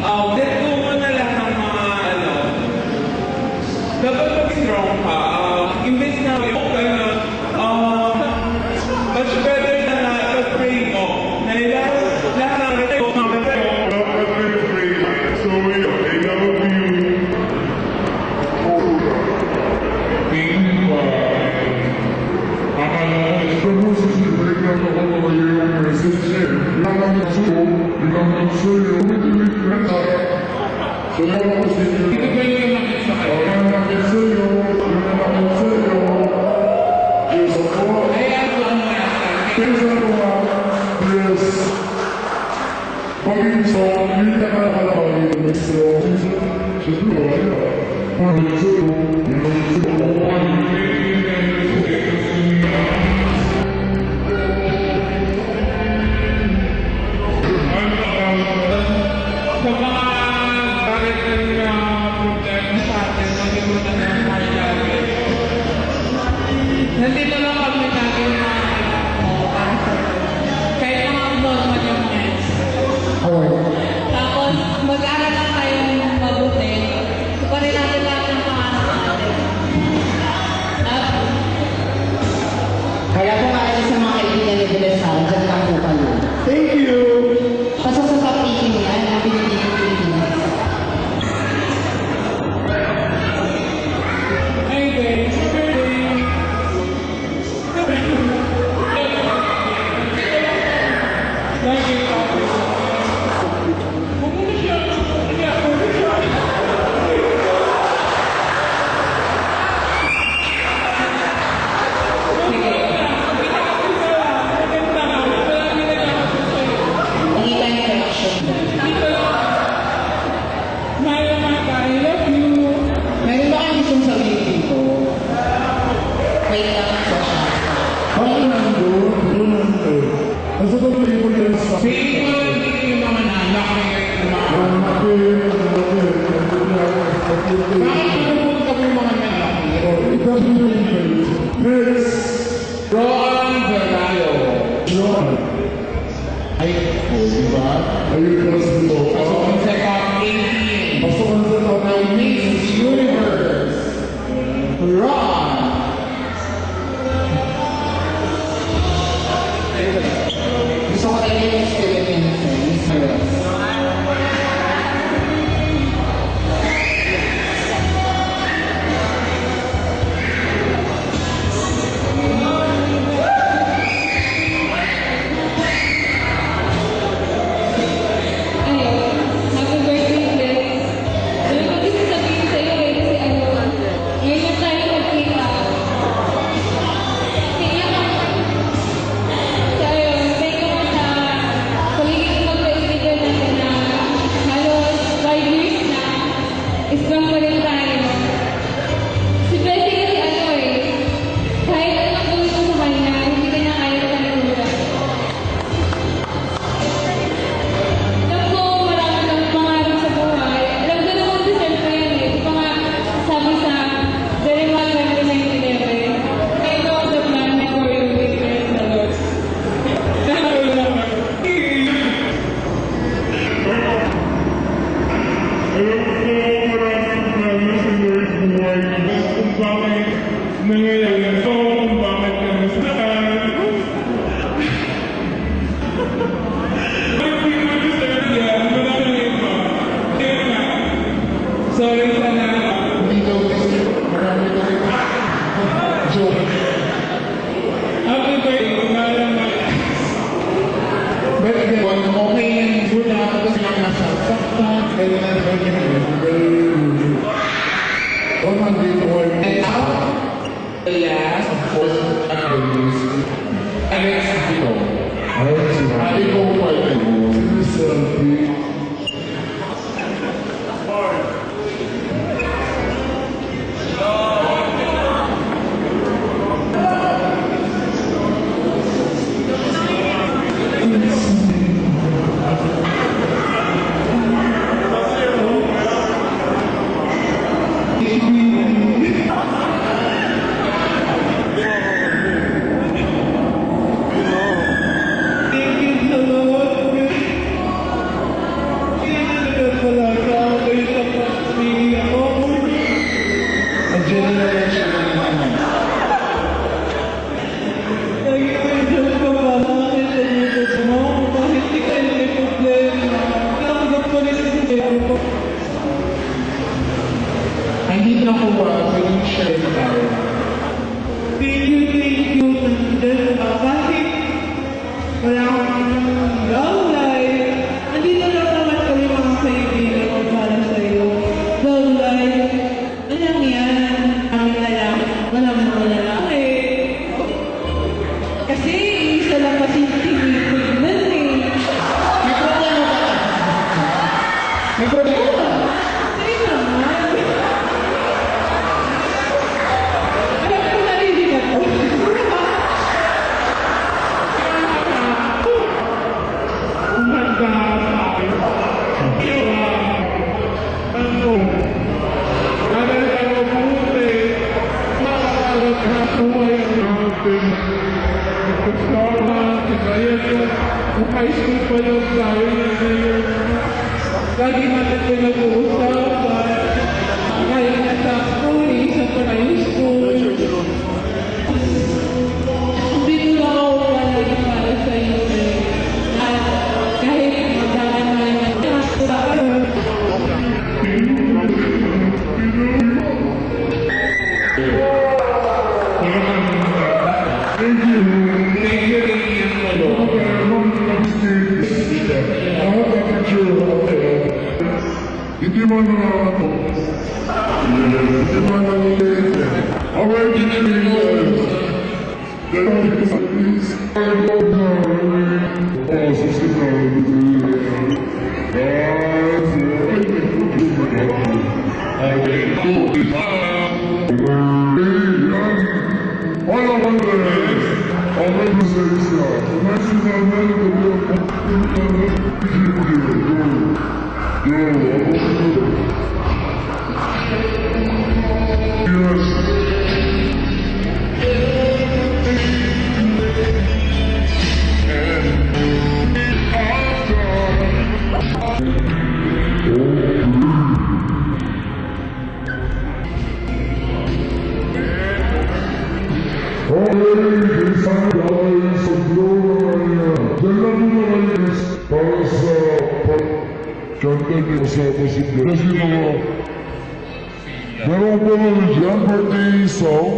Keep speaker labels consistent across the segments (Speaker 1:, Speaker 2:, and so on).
Speaker 1: Let go mo na lang ng mga ano. Dapat mag-strong ka. Imbes na okay na, much better na pag-pray mo. Na lahat ng ito,
Speaker 2: So, yeah, I love you. Estamos entregando como un mensaje. La canción,
Speaker 1: sa mga bakit ng problema sa atin, nalimutan na ang kailangan. Nandito lang kami natin na kahit mga normal yung meds. Tapos, mag-aral lang tayo ng mabuti. Tuparin natin lahat ng pangarap natin.
Speaker 3: Kaya po nga sa mga kaibigan ni Bilesal, dyan lang po kayo.
Speaker 2: Thank you.
Speaker 3: Pasok sa top 18 yan, ang pinipili ko Pilipinas.
Speaker 1: Hey guys,
Speaker 3: Nakita yung reaction dyan.
Speaker 1: I love you.
Speaker 3: Meron ba kayong gustong sabihin dito? Wait lang po siya.
Speaker 2: Ako nandun eh. Nasa pag-ibig ko yung sa...
Speaker 1: Sige mo lang dito yung mga nanak ng mga. Bakit pinupunta mo yung mga nanak?
Speaker 2: Next!
Speaker 1: Roan Vergalo. Ay, di ba?
Speaker 2: Ayun para sa ito.
Speaker 1: Pasukan sa top 18.
Speaker 2: Pasukan sa top
Speaker 1: Ng Miss Universe. Ron.
Speaker 3: Gusto ko tayo yung Philippines. Miss
Speaker 4: Happy birthday, Bless. Alam ko gusto sabihin sa'yo kasi ngayon lang tayo magkita. Kaya thank you sa paligid magkaibigan natin na halos 5 years na. Strong pa rin tayo. Si Blessy kasi kahit anong gawin mo sa kanya, hindi ka niya kaya kalimutan. Alam ko, marami kang pangarap sa buhay. Alam ko naman deserve ko yan eh. Di ba nga, sabi sa Jeremiah 29:11, I know the plan for you declares the Lord.
Speaker 2: Nangyayari ito, kung bakit ka nasaan.
Speaker 1: Sorry sa na.
Speaker 2: Hindi daw kasi marami na rin. Joke.
Speaker 1: Happy birthday. Malamang.
Speaker 2: But again, okay yan. Good na ako kasi nakasaksak. Kaya na naman yan. Oh, nandito ko yung...
Speaker 1: The last, of course, Alex Vito.
Speaker 2: Ate ko pa ito. Selfie.
Speaker 1: po.
Speaker 2: Hindi nakuha, pero share tayo.
Speaker 1: Thank you. Then, kahit wala akong love life, andito lang naman kami mga kaibigan ko para sa'yo. Love life, ano lang yan? Ang lalaki, walang mga lalaki. Kasi isa lang kasi tingin eh.
Speaker 2: May problema ba? May problema ba?
Speaker 1: Hindi naman. Alam ko narinig ako. Umanda tayo. Ano? Dahil ang mabuti, makakarap na buhay natin. Kasama, kaya yung high school pa lang tayo na ngayon. Lagi natin pinag-uusapan. Kaya na sa school, isa pa na yung school. Hindi ko lang ako palagi para sa iyo eh. At kahit madami na yung
Speaker 2: Hindi mo na ako. Hindi mo na nilete. Already nilete. Please, I love you. Oh, susunod. Meron po naman dyan, birthday song.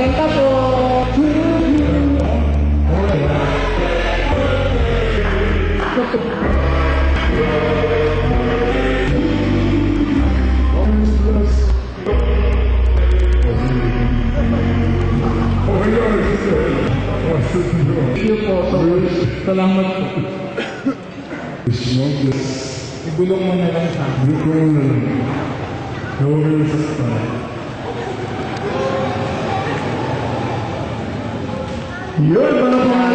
Speaker 3: Kanta po.
Speaker 1: Salamat po. Ibulong mo na lang sa akin.
Speaker 2: Yun, mga